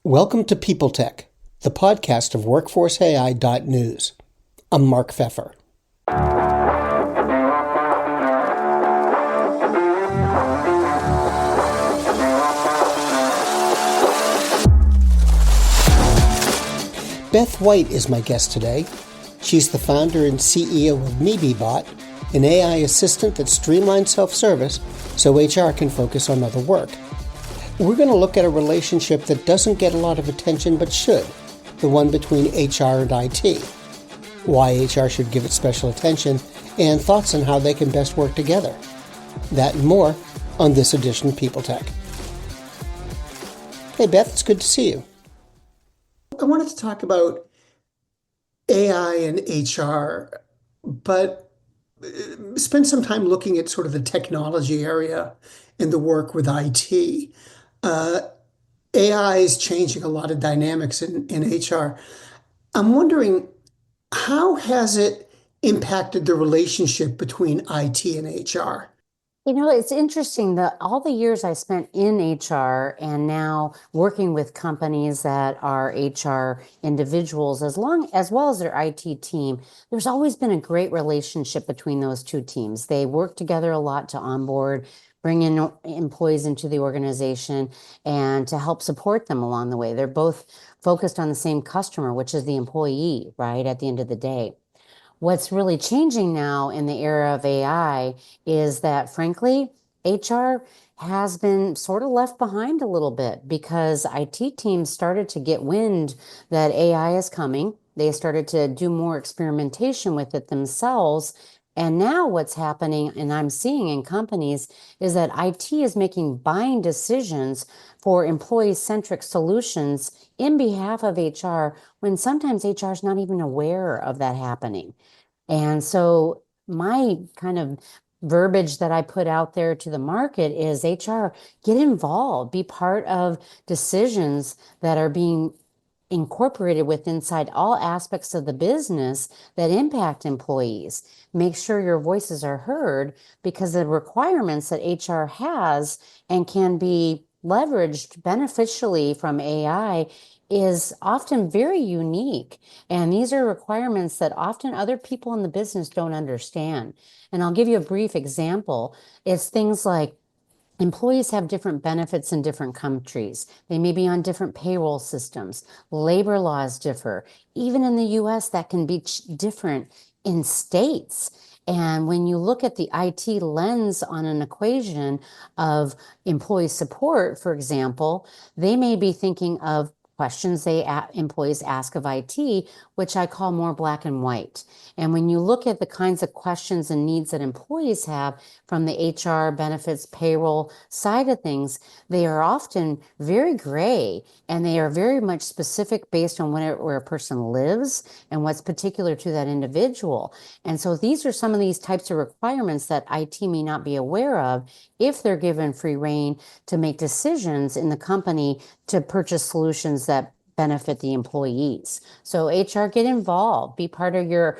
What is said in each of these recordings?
Welcome to PeopleTech, the podcast of WorkforceAI.news. I'm Mark Pfeffer. Beth White is my guest today. She's the founder and CEO of MeBeBot, an AI assistant that streamlines self-service so HR can focus on other work. We're going to look at a relationship that doesn't get a lot of attention but should, the one between HR and IT, why HR should give it special attention, and thoughts on how they can best work together. That and more on this edition of PeopleTech. Hey Beth, it's good to see you. I wanted to talk about AI and HR, but spend some time looking at sort of the technology area and the work with IT. AI is changing a lot of dynamics in HR. I'm wondering, how has it impacted the relationship between IT and HR? It's interesting that all the years I spent in HR and now working with companies that are HR individuals, as well as their IT team, there's always been a great relationship between those two teams. They work together a lot to onboard, bring in employees into the organization, and to help support them along the way. They're both focused on the same customer, which is the employee, right, at the end of the day. What's really changing now in the era of AI is that, frankly, HR has been sort of left behind a little bit because IT teams started to get wind that AI is coming. They started to do more experimentation with it themselves. And now what's happening, and I'm seeing in companies, is that IT is making buying decisions for employee-centric solutions in behalf of HR when sometimes HR is not even aware of that happening. And so my kind of verbiage that I put out there to the market is HR, get involved, be part of decisions that are being incorporated with inside all aspects of the business that impact employees. Make sure your voices are heard because the requirements that HR has and can be leveraged beneficially from AI is often very unique. And these are requirements that often other people in the business don't understand. And I'll give you a brief example. It's things like employees have different benefits in different countries. They may be on different payroll systems. Labor laws differ. Even in the US, that can be different in states. And when you look at the IT lens on an equation of employee support, for example, they may be thinking of questions employees ask of IT, which I call more black and white. And when you look at the kinds of questions and needs that employees have from the HR, benefits, payroll side of things, they are often very gray and they are very much specific based on where a person lives and what's particular to that individual. And so these are some of these types of requirements that IT may not be aware of if they're given free rein to make decisions in the company to purchase solutions that benefit the employees. So HR, get involved, be part of your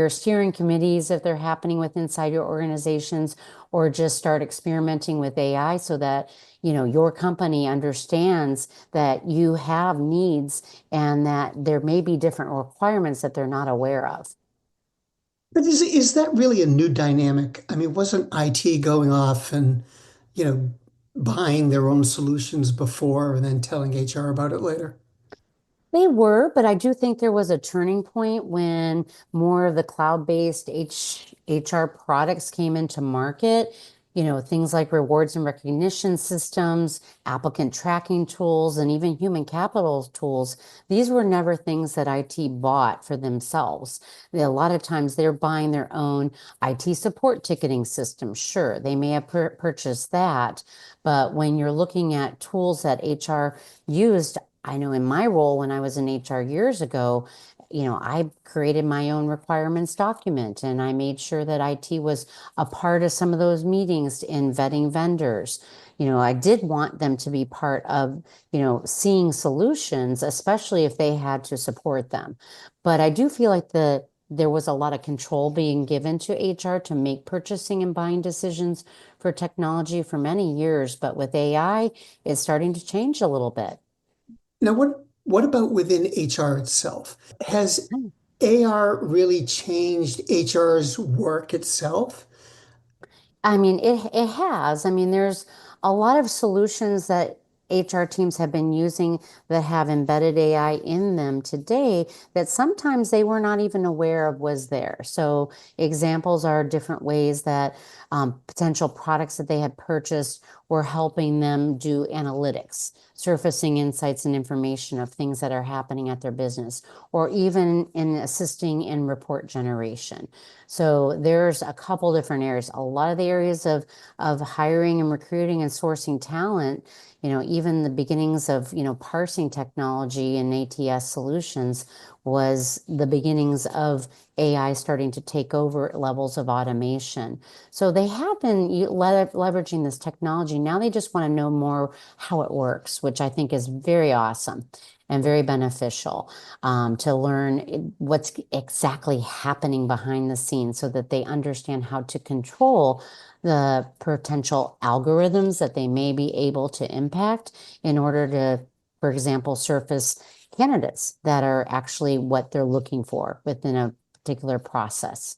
steering committees if they're happening with inside your organizations, or just start experimenting with AI so that your company understands that you have needs and that there may be different requirements that they're not aware of. But is that really a new dynamic? I mean, wasn't IT going off and, buying their own solutions before and then telling HR about it later? They were, but I do think there was a turning point when more of the cloud-based HR products came into market. Things like rewards and recognition systems, applicant tracking tools, and even human capital tools. These were never things that IT bought for themselves. A lot of times they're buying their own IT support ticketing system. Sure, they may have purchased that, but when you're looking at tools that HR used, I know in my role when I was in HR years ago, I created my own requirements document and I made sure that IT was a part of some of those meetings in vetting vendors. I did want them to be part of, seeing solutions, especially if they had to support them. But I do feel like there was a lot of control being given to HR to make purchasing and buying decisions for technology for many years. But with AI, it's starting to change a little bit. Now, what about within HR itself? Has AR really changed HR's work itself? I mean, it has. I mean, there's a lot of solutions that HR teams have been using that have embedded AI in them today that sometimes they were not even aware of was there. So examples are different ways that potential products that they had purchased were helping them do analytics, surfacing insights and information of things that are happening at their business, or even in assisting in report generation. So there's a couple different areas. A lot of the areas of hiring and recruiting and sourcing talent, even the beginnings of, parsing technology and ATS solutions was the beginnings of AI starting to take over levels of automation. So they have been leveraging this technology. Now they just want to know more how it works, which I think is very awesome and very beneficial to learn what's exactly happening behind the scenes so that they understand how to control the potential algorithms that they may be able to impact in order to, for example, surface candidates that are actually what they're looking for within a particular process.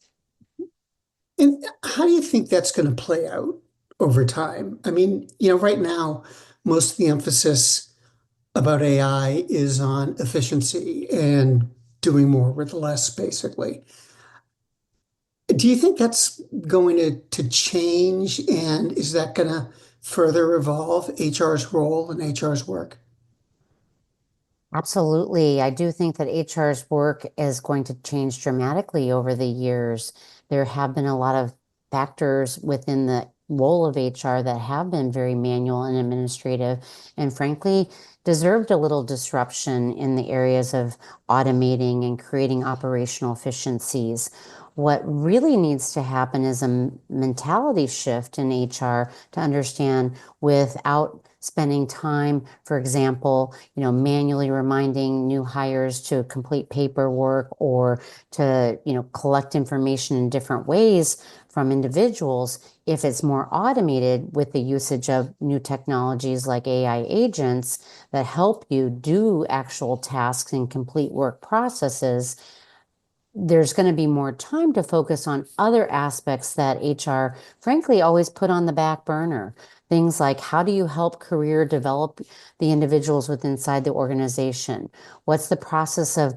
And how do you think that's going to play out over time? I mean, right now, most of the emphasis about AI is on efficiency and doing more with less, basically. Do you think that's going to change? And is that going to further evolve HR's role and HR's work? Absolutely. I do think that HR's work is going to change dramatically over the years. There have been a lot of factors within the role of HR that have been very manual and administrative, and frankly, deserved a little disruption in the areas of automating and creating operational efficiencies. What really needs to happen is a mentality shift in HR to understand without spending time, for example, manually reminding new hires to complete paperwork or to, collect information in different ways from individuals. If it's more automated with the usage of new technologies like AI agents that help you do actual tasks and complete work processes, there's going to be more time to focus on other aspects that HR, frankly, always put on the back burner. Things like how do you help career develop the individuals within inside the organization? What's the process of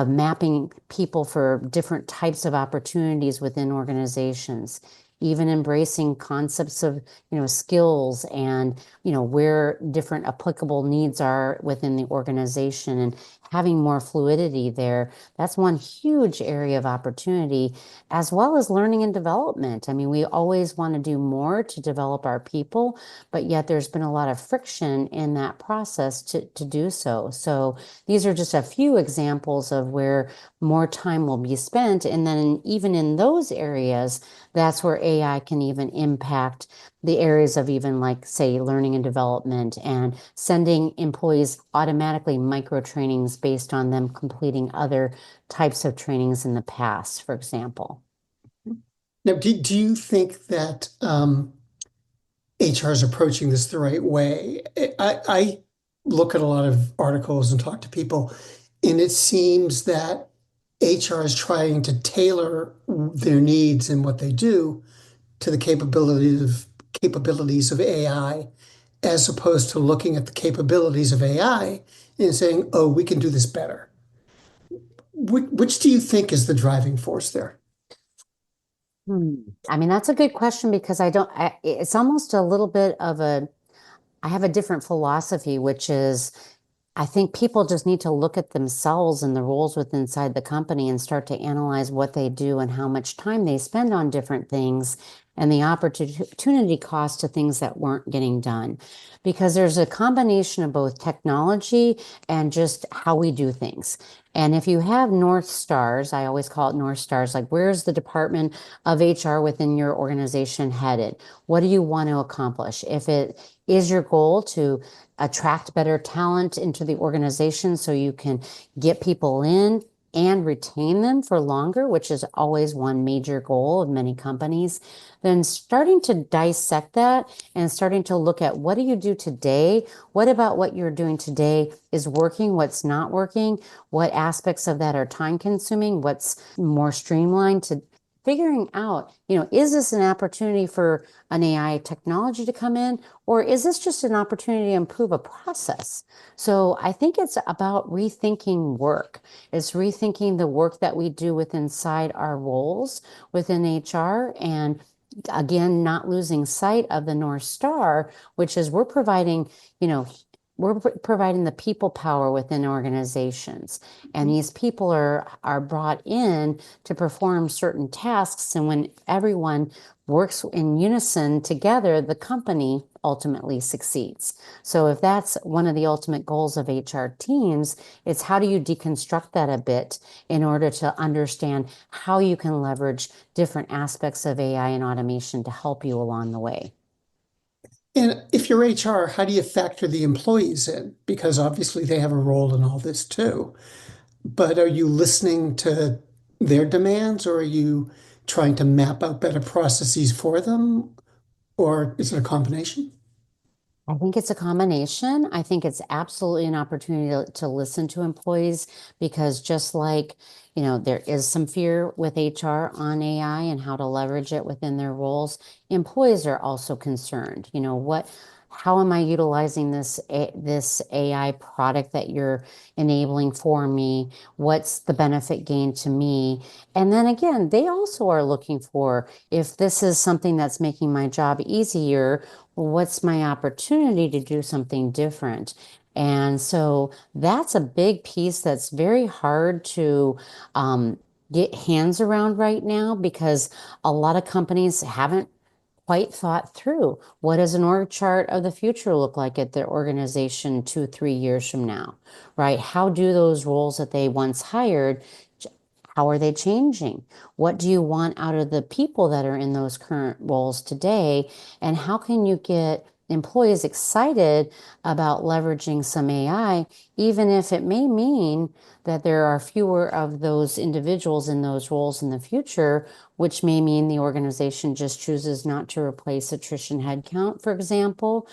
mapping people for different types of opportunities within organizations? Even embracing concepts of, skills and, where different applicable needs are within the organization and having more fluidity there. That's one huge area of opportunity, as well as learning and development. I mean, we always want to do more to develop our people, but yet there's been a lot of friction in that process to do so. So these are just a few examples of where more time will be spent. And then even in those areas, that's where AI can even impact the areas of even like, say, learning and development and sending employees automatically micro trainings based on them completing other types of trainings in the past, for example. Now, do you think that HR is approaching this the right way? I look at a lot of articles and talk to people, and it seems that HR is trying to tailor their needs and what they do to the capabilities of AI, as opposed to looking at the capabilities of AI and saying, "Oh, we can do this better." Which do you think is the driving force there? Hmm. I mean, that's a good question because it's almost a little bit of I have a different philosophy, which is I think people just need to look at themselves and the roles within inside the company and start to analyze what they do and how much time they spend on different things and the opportunity cost to things that weren't getting done. Because there's a combination of both technology and just how we do things. And if you have North Stars, I always call it North Stars, like where's the department of HR within your organization headed? What do you want to accomplish? If it is your goal to attract better talent into the organization so you can get people in and retain them for longer, which is always one major goal of many companies, then starting to dissect that and starting to look at what do you do today? What about what you're doing today is working? What's not working? What aspects of that are time consuming? What's more streamlined to figuring out, is this an opportunity for an AI technology to come in, or is this just an opportunity to improve a process? So I think it's about rethinking work. It's rethinking the work that we do within inside our roles within HR, and again, not losing sight of the North Star, which is you know, we're providing the people power within organizations. And these people are brought in to perform certain tasks. And when everyone works in unison together, the company ultimately succeeds. So if that's one of the ultimate goals of HR teams, it's how do you deconstruct that a bit in order to understand how you can leverage different aspects of AI and automation to help you along the way. And if you're HR, how do you factor the employees in? Because obviously they have a role in all this too. But are you listening to their demands, or are you trying to map out better processes for them? Or is it a combination? I think it's a combination. I think it's absolutely an opportunity to listen to employees because just like, there is some fear with HR on AI and how to leverage it within their roles, employees are also concerned. How am I utilizing this AI product that you're enabling for me? What's the benefit gain to me? And then again, they also are looking for if this is something that's making my job easier, what's my opportunity to do something different? And so that's a big piece that's very hard to get hands around right now because a lot of companies haven't quite thought through what does an org chart of the future look like at their organization 2, 3 years from now, right? How do those roles that they once hired, how are they changing? What do you want out of the people that are in those current roles today? And how can you get employees excited about leveraging some AI, even if it may mean that there are fewer of those individuals in those roles in the future, which may mean the organization just chooses not to replace attrition headcount, for example.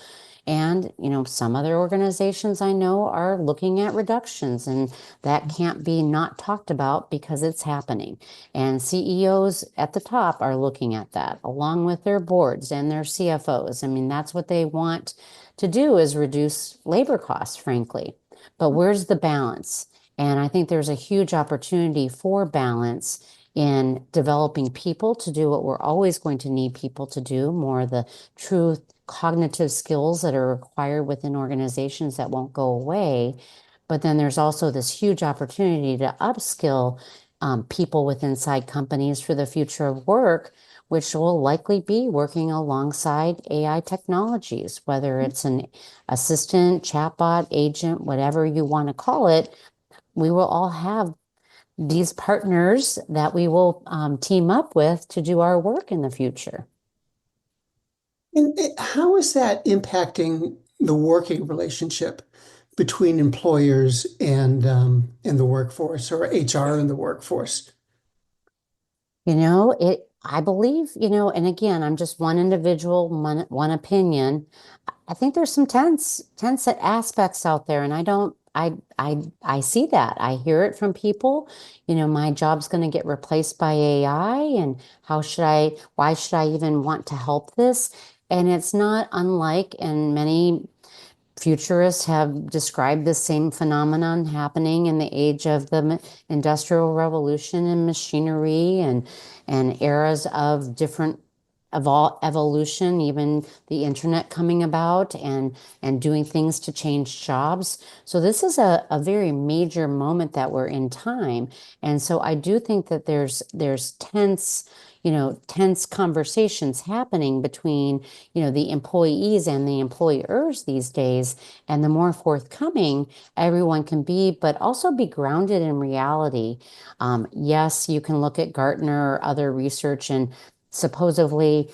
And, some other organizations I know are looking at reductions, and that can't be not talked about because it's happening. And CEOs at the top are looking at that along with their boards and their CFOs. I mean, that's what they want to do is reduce labor costs, frankly. But where's the balance? And I think there's a huge opportunity for balance in developing people to do what we're always going to need people to do, more of the true cognitive skills that are required within organizations that won't go away. But then there's also this huge opportunity to upskill people with inside companies for the future of work, which will likely be working alongside AI technologies, whether it's an assistant, chatbot, agent, whatever you want to call it. We will all have these partners that we will team up with to do our work in the future. And how is that impacting the working relationship between employers and the workforce, or HR and the workforce? I believe, and again, I'm just one individual, one opinion. I think there's some tense aspects out there, and I see that. I hear it from people. My job's going to get replaced by AI, and why should I even want to help this? And it's not unlike, and many futurists have described the same phenomenon happening in the age of the Industrial Revolution and machinery and eras of different evolution, even the internet coming about and doing things to change jobs. So this is a very major moment that we're in time. And so I do think that there's tense conversations happening between, the employees and the employers these days. And the more forthcoming everyone can be, but also be grounded in reality. Yes, you can look at Gartner or other research and supposedly,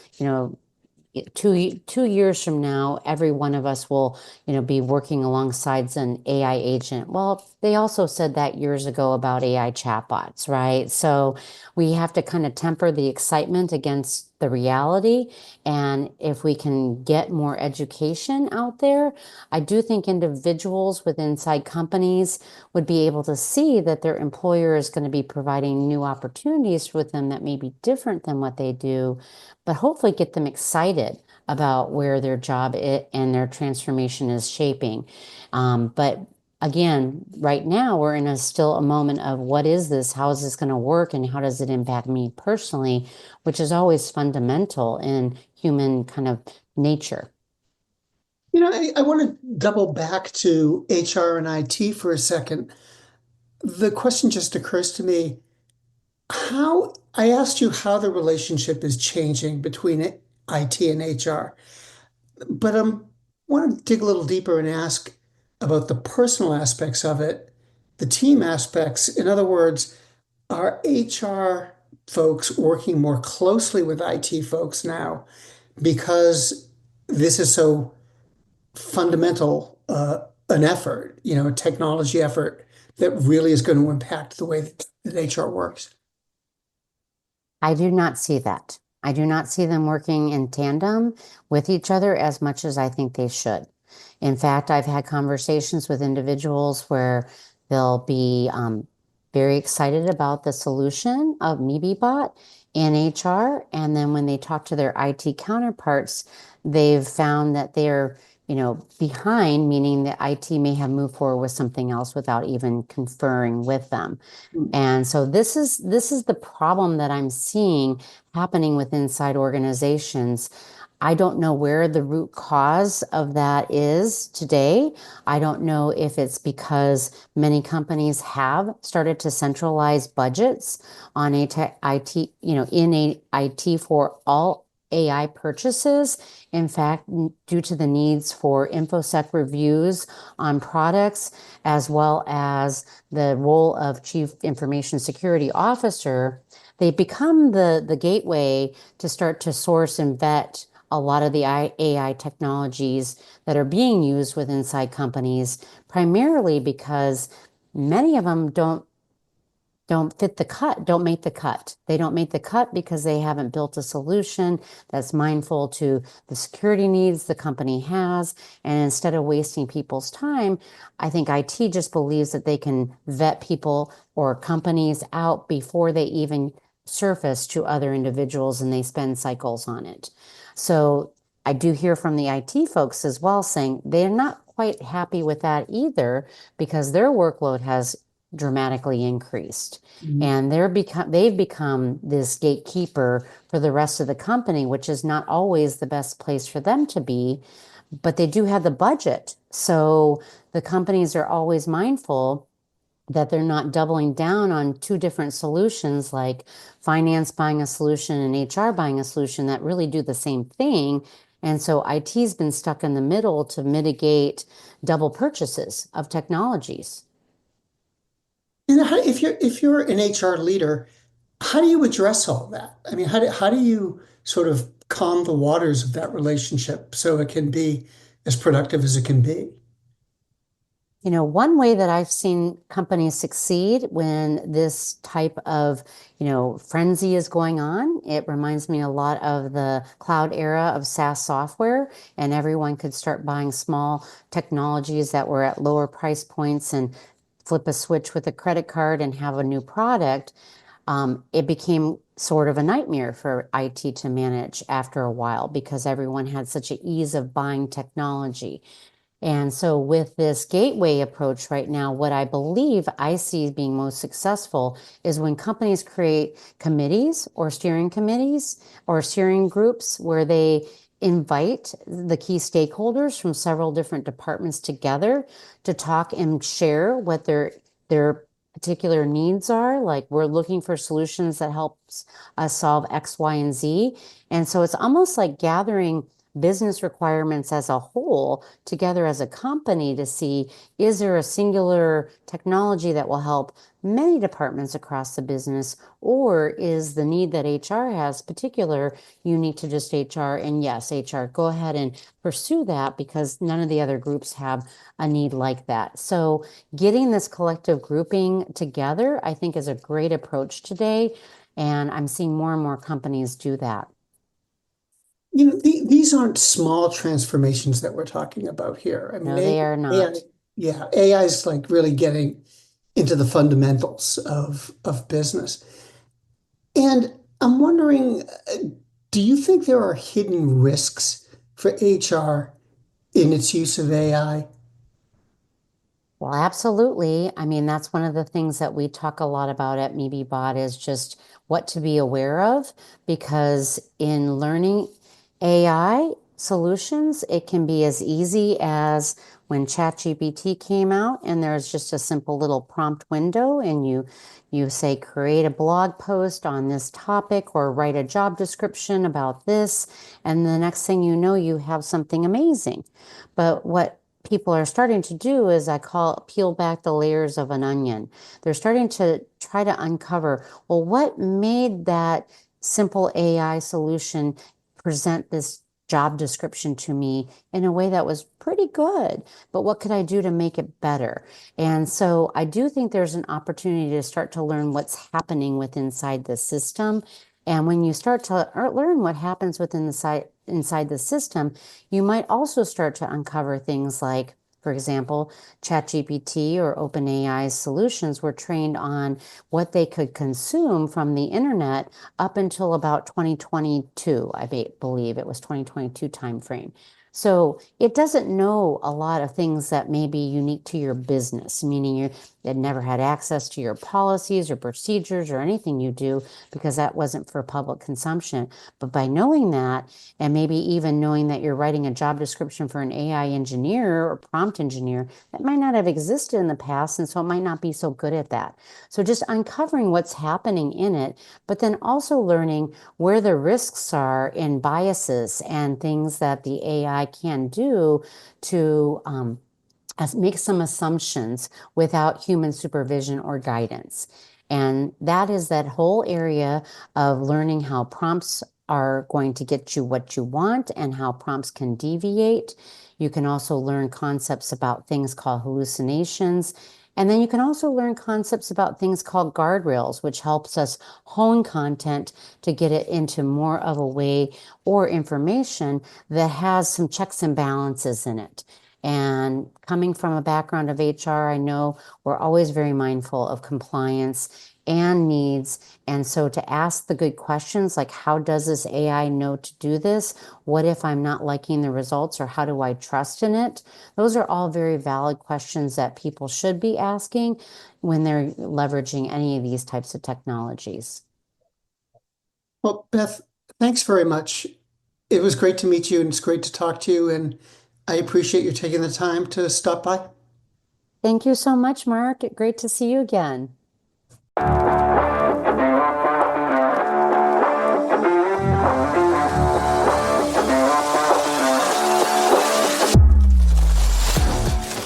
two years from now, every one of us will, be working alongside an AI agent. Well, they also said that years ago about AI chatbots, right? So we have to kind of temper the excitement against the reality. And if we can get more education out there, I do think individuals with inside companies would be able to see that their employer is going to be providing new opportunities with them that may be different than what they do, but hopefully get them excited about where their job and their transformation is shaping. But again, right now we're in still a moment of what is this? How is this going to work? And how does it impact me personally, which is always fundamental in human kind of nature. I want to double back to HR and IT for a second. The question just occurs to me, how I asked you how the relationship is changing between IT and HR, but I want to dig a little deeper and ask about the personal aspects of it, the team aspects. In other words, are HR folks working more closely with IT folks now because this is so fundamental an effort, a technology effort that really is going to impact the way that HR works? I do not see that. I do not see them working in tandem with each other as much as I think they should. In fact, I've had conversations with individuals where they'll be very excited about the solution of MeBeBot in HR. And then when they talk to their IT counterparts, they've found that they're, behind, meaning that IT may have moved forward with something else without even conferring with them. And so this is the problem that I'm seeing happening with inside organizations. I don't know where the root cause of that is today. I don't know if it's because many companies have started to centralize budgets on IT, in IT for all AI purchases. In fact, due to the needs for InfoSec reviews on products, as well as the role of Chief Information Security Officer, they become the gateway to start to source and vet a lot of the AI technologies that are being used with inside companies, primarily because many of them don't fit the cut, don't make the cut. They don't make the cut because they haven't built a solution that's mindful to the security needs the company has. And instead of wasting people's time, I think IT just believes that they can vet people or companies out before they even surface to other individuals, and they spend cycles on it. So I do hear from the IT folks as well saying they're not quite happy with that either, because their workload has dramatically increased. Mhm. And they've become this gatekeeper for the rest of the company, which is not always the best place for them to be, but they do have the budget. So the companies are always mindful that they're not doubling down on two different solutions, like finance buying a solution and HR buying a solution that really do the same thing. And so IT's been stuck in the middle to mitigate double purchases of technologies. If you're an HR leader, how do you address all that? I mean, how do you sort of calm the waters of that relationship so it can be as productive as it can be? One way that I've seen companies succeed when this type of, frenzy is going on, it reminds me a lot of the cloud era of SaaS software, and everyone could start buying small technologies that were at lower price points and flip a switch with a credit card and have a new product. It became sort of a nightmare for IT to manage after a while because everyone had such an ease of buying technology. And so with this gateway approach right now, what I believe I see being most successful is when companies create committees or steering committees or steering groups where they invite the key stakeholders from several different departments together to talk and share what their particular needs are. Like, we're looking for solutions that helps us solve X, Y, and Z. And so it's almost like gathering business requirements as a whole together as a company to see, is there a singular technology that will help many departments across the business, or is the need that HR has particular unique to just HR? And yes, HR, go ahead and pursue that because none of the other groups have a need like that. So getting this collective grouping together, I think, is a great approach today. And I'm seeing more and more companies do that. These aren't small transformations that we're talking about here. I mean, No, they are AI, not. yeah, AI is like really getting into the fundamentals of business. And I'm wondering, do you think there are hidden risks for HR in its use of AI? Well, absolutely. I mean, that's one of the things that we talk a lot about at MeBeBot is just what to be aware of, because in learning AI solutions, it can be as easy as when ChatGPT came out and there's just a simple little prompt window and you say create a blog post on this topic or write a job description about this, and the next thing you know, you have something amazing. But what people are starting to do is I call peel back the layers of an onion. They're starting to try to uncover, well, what made that simple AI solution present this job description to me in a way that was pretty good, but what could I do to make it better? And so I do think there's an opportunity to start to learn what's happening within inside the system. And when you start to learn what happens within inside the system, you might also start to uncover things like, for example, ChatGPT or OpenAI's solutions were trained on what they could consume from the internet up until about 2022. I believe it was 2022 timeframe. So it doesn't know a lot of things that may be unique to your business, meaning it never had access to your policies or procedures or anything you do because that wasn't for public consumption. But by knowing that, and maybe even knowing that you're writing a job description for an AI engineer or prompt engineer, that might not have existed in the past, and so it might not be so good at that. So just uncovering what's happening in it, but then also learning where the risks are in biases and things that the AI can do to make some assumptions without human supervision or guidance. And that is that whole area of learning how prompts are going to get you what you want and how prompts can deviate. You can also learn concepts about things called hallucinations. And then you can also learn concepts about things called guardrails, which helps us hone content to get it into more of a way or information that has some checks and balances in it. And coming from a background of HR, I know we're always very mindful of compliance and needs. And so to ask the good questions like, how does this AI know to do this? What if I'm not liking the results, or how do I trust in it? Those are all very valid questions that people should be asking when they're leveraging any of these types of technologies. Well, Beth, thanks very much. It was great to meet you and it's great to talk to you. And I appreciate you taking the time to stop by. Thank you so much, Mark. Great to see you again.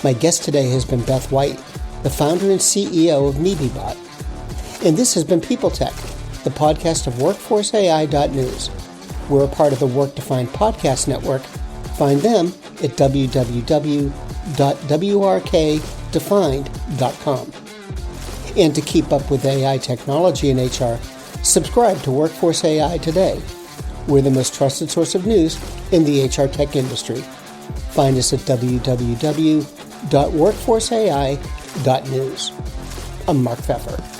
My guest today has been Beth White, the founder and CEO of MeBeBot. And this has been PeopleTech, the podcast of WorkforceAI.news. We're a part of the Work Defined Podcast Network. Find them at www.wrkdefined.com. And to keep up with AI technology in HR, subscribe to Workforce AI today. We're the most trusted source of news in the HR tech industry. Find us at www.workforceai.news. I'm Mark Pfeffer.